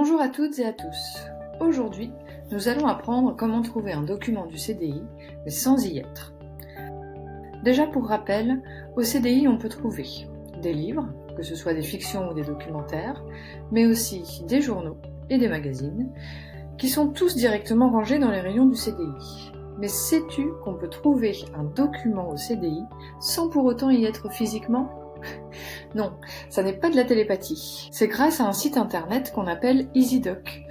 Bonjour à toutes et à tous. Aujourd'hui, nous allons apprendre comment trouver un document du CDI, mais sans y être. Déjà pour rappel, au CDI on peut trouver des livres, que ce soit des fictions ou des documentaires, mais aussi des journaux et des magazines, qui sont tous directement rangés dans les rayons du CDI. Mais sais-tu qu'on peut trouver un document au CDI sans pour autant y être physiquement ? Non, ça n'est pas de la télépathie. C'est grâce à un site internet qu'on appelle EasyDoc.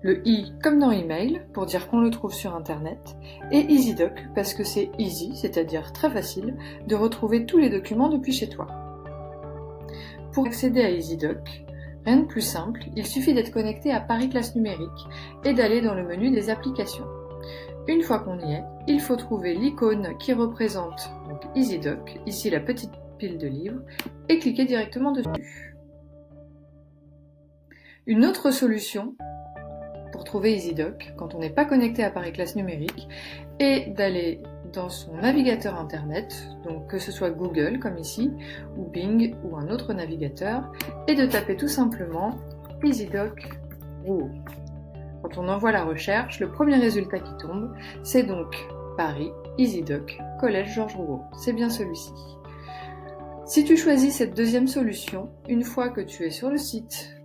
Le i comme dans email, pour dire qu'on le trouve sur internet, et EasyDoc parce que c'est easy, c'est-à-dire très facile, de retrouver tous les documents depuis chez toi. Pour accéder à EasyDoc, rien de plus simple, il suffit d'être connecté à Paris Classe Numérique et d'aller dans le menu des applications. Une fois qu'on y est, il faut trouver l'icône qui représente donc EasyDoc, ici la petite pile de livres, et cliquer directement dessus. Une autre solution pour trouver EasyDoc, quand on n'est pas connecté à Paris Classe Numérique, est d'aller dans son navigateur internet, donc que ce soit Google comme ici, ou Bing ou un autre navigateur, et de taper tout simplement EasyDoc Rouault. Quand on envoie la recherche, le premier résultat qui tombe, c'est donc Paris EasyDoc Collège Georges Rouault. C'est bien celui-ci. Si tu choisis cette deuxième solution, une fois que tu es sur le site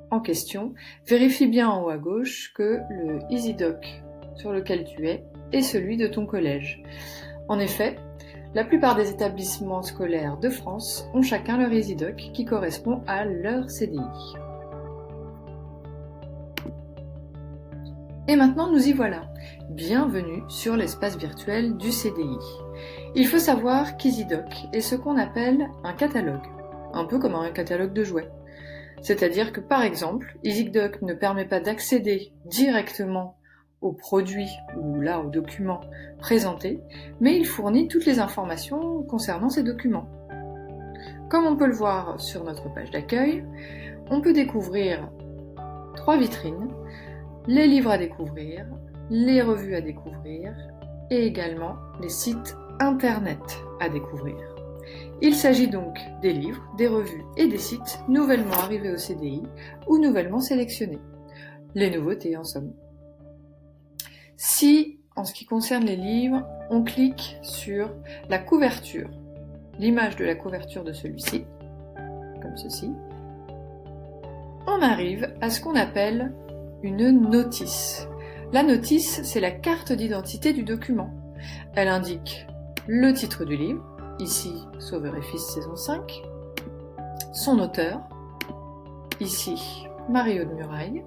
en question, vérifie bien en haut à gauche que le EasyDoc sur lequel tu es est celui de ton collège. En effet, la plupart des établissements scolaires de France ont chacun leur EasyDoc qui correspond à leur CDI. Et maintenant nous y voilà. Bienvenue sur l'espace virtuel du CDI. Il faut savoir qu'EasyDoc est ce qu'on appelle un catalogue, un peu comme un catalogue de jouets. C'est-à-dire que par exemple, EasyDoc ne permet pas d'accéder directement aux produits ou là aux documents présentés, mais il fournit toutes les informations concernant ces documents. Comme on peut le voir sur notre page d'accueil, on peut découvrir 3 vitrines, les livres à découvrir, les revues à découvrir et également les sites internet à découvrir. Il s'agit donc des livres, des revues et des sites nouvellement arrivés au CDI ou nouvellement sélectionnés. Les nouveautés en somme. Si, en ce qui concerne les livres, on clique sur la couverture, l'image de la couverture de celui-ci, comme ceci, on arrive à ce qu'on appelle une notice. La notice, c'est la carte d'identité du document. Elle indique le titre du livre, ici Sauveur et Fils saison 5, son auteur, ici Marie Aude Muraille,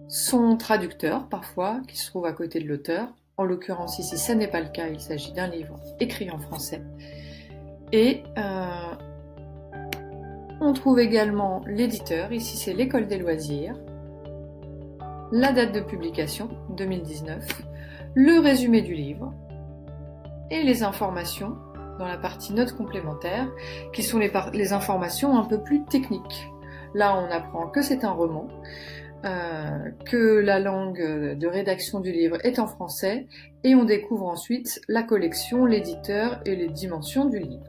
son traducteur parfois qui se trouve à côté de l'auteur, en l'occurrence ici ça n'est pas le cas, il s'agit d'un livre écrit en français, et on trouve également l'éditeur, ici c'est l'École des loisirs, la date de publication, 2019, le résumé du livre, et les informations dans la partie notes complémentaires, qui sont les informations un peu plus techniques. Là, on apprend que c'est un roman, que la langue de rédaction du livre est en français, et on découvre ensuite la collection, l'éditeur et les dimensions du livre.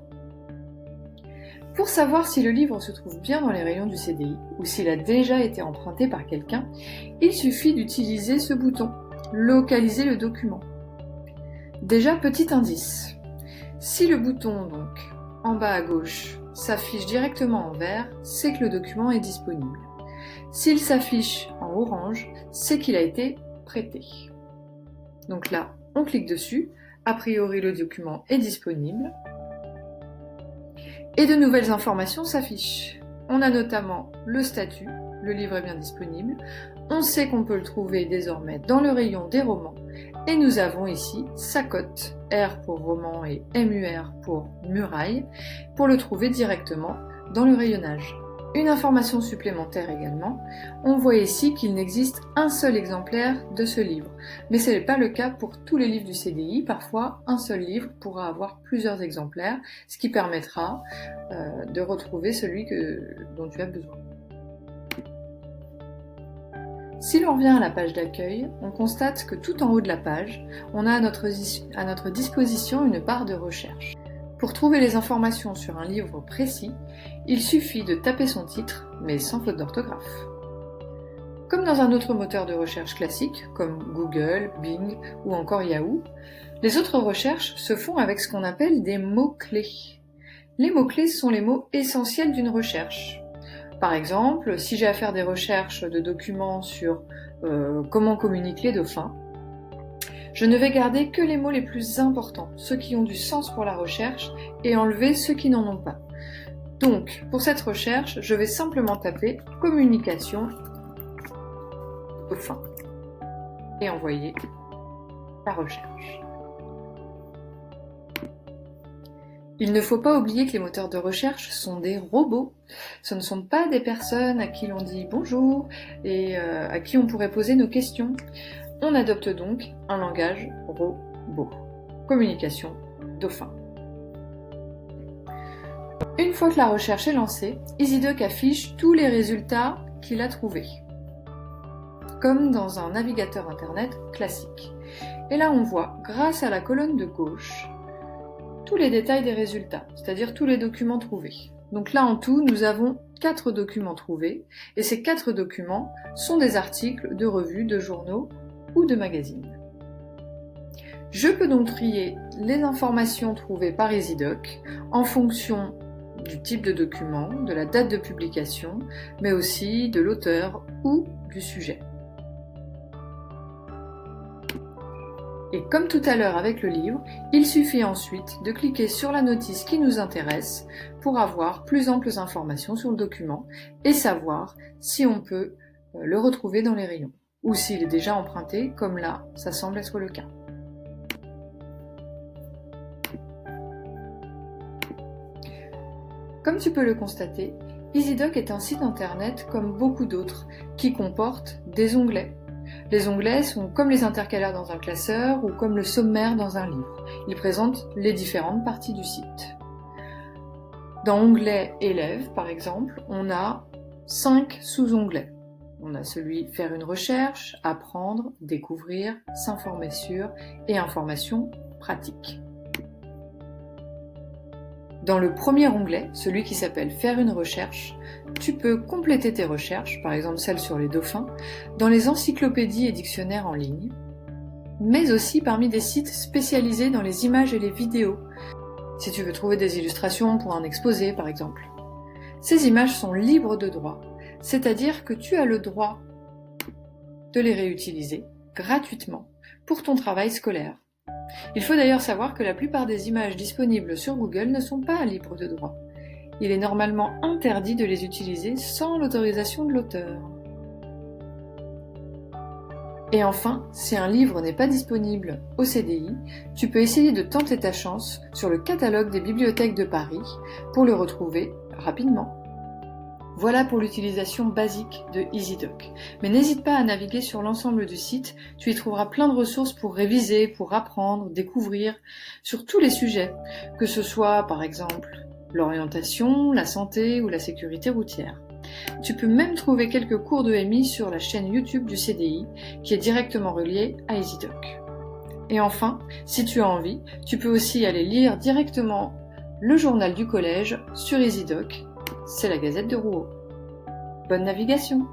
Pour savoir si le livre se trouve bien dans les rayons du CDI, ou s'il a déjà été emprunté par quelqu'un, il suffit d'utiliser ce bouton, localiser le document. Déjà, petit indice. Si le bouton, donc, en bas à gauche, s'affiche directement en vert, c'est que le document est disponible. S'il s'affiche en orange, c'est qu'il a été prêté. Donc là, on clique dessus. A priori, le document est disponible. Et de nouvelles informations s'affichent. On a notamment le statut, le livre est bien disponible. On sait qu'on peut le trouver désormais dans le rayon des romans. Et nous avons ici sa cote, R pour roman et MUR pour muraille, pour le trouver directement dans le rayonnage. Une information supplémentaire également, on voit ici qu'il n'existe un seul exemplaire de ce livre. Mais ce n'est pas le cas pour tous les livres du CDI, parfois un seul livre pourra avoir plusieurs exemplaires, ce qui permettra de retrouver celui dont tu as besoin. Si l'on revient à la page d'accueil, on constate que tout en haut de la page, on a à notre disposition une barre de recherche. Pour trouver les informations sur un livre précis, il suffit de taper son titre, mais sans faute d'orthographe. Comme dans un autre moteur de recherche classique, comme Google, Bing ou encore Yahoo, les autres recherches se font avec ce qu'on appelle des mots-clés. Les mots-clés sont les mots essentiels d'une recherche. Par exemple, si j'ai à faire des recherches de documents sur comment communiquent les dauphins, je ne vais garder que les mots les plus importants, ceux qui ont du sens pour la recherche, et enlever ceux qui n'en ont pas. Donc, pour cette recherche, je vais simplement taper « communication dauphin » et envoyer la recherche. Il ne faut pas oublier que les moteurs de recherche sont des robots. Ce ne sont pas des personnes à qui l'on dit bonjour et à qui on pourrait poser nos questions. On adopte donc un langage robot. Communication dauphin. Une fois que la recherche est lancée, EasyDoc affiche tous les résultats qu'il a trouvés, comme dans un navigateur internet classique. Et là on voit, grâce à la colonne de gauche, tous les détails des résultats, c'est-à-dire tous les documents trouvés. Donc là en tout, nous avons 4 documents trouvés, et ces 4 documents sont des articles de revues, de journaux ou de magazines. Je peux donc trier les informations trouvées par EasyDoc en fonction du type de document, de la date de publication, mais aussi de l'auteur ou du sujet. Et comme tout à l'heure avec le livre, il suffit ensuite de cliquer sur la notice qui nous intéresse pour avoir plus amples informations sur le document et savoir si on peut le retrouver dans les rayons, ou s'il est déjà emprunté, comme là, ça semble être le cas. Comme tu peux le constater, EasyDoc est un site internet comme beaucoup d'autres qui comporte des onglets. Les onglets sont comme les intercalaires dans un classeur ou comme le sommaire dans un livre. Ils présentent les différentes parties du site. Dans Onglet Élèves, par exemple, on a 5 sous-onglets. On a celui Faire une recherche, Apprendre, Découvrir, S'informer sur et Informations pratiques. Dans le premier onglet, celui qui s'appelle Faire une recherche, tu peux compléter tes recherches, par exemple celles sur les dauphins, dans les encyclopédies et dictionnaires en ligne, mais aussi parmi des sites spécialisés dans les images et les vidéos, si tu veux trouver des illustrations pour un exposé par exemple. Ces images sont libres de droit, c'est-à-dire que tu as le droit de les réutiliser gratuitement pour ton travail scolaire. Il faut d'ailleurs savoir que la plupart des images disponibles sur Google ne sont pas libres de droit. Il est normalement interdit de les utiliser sans l'autorisation de l'auteur. Et enfin, si un livre n'est pas disponible au CDI, tu peux essayer de tenter ta chance sur le catalogue des bibliothèques de Paris pour le retrouver rapidement. Voilà pour l'utilisation basique de EasyDoc. Mais n'hésite pas à naviguer sur l'ensemble du site, tu y trouveras plein de ressources pour réviser, pour apprendre, découvrir, sur tous les sujets, que ce soit par exemple l'orientation, la santé ou la sécurité routière. Tu peux même trouver quelques cours de MI sur la chaîne YouTube du CDI, qui est directement reliée à EasyDoc. Et enfin, si tu as envie, tu peux aussi aller lire directement le journal du collège sur EasyDoc. C'est la Gazette de Rouault. Bonne navigation!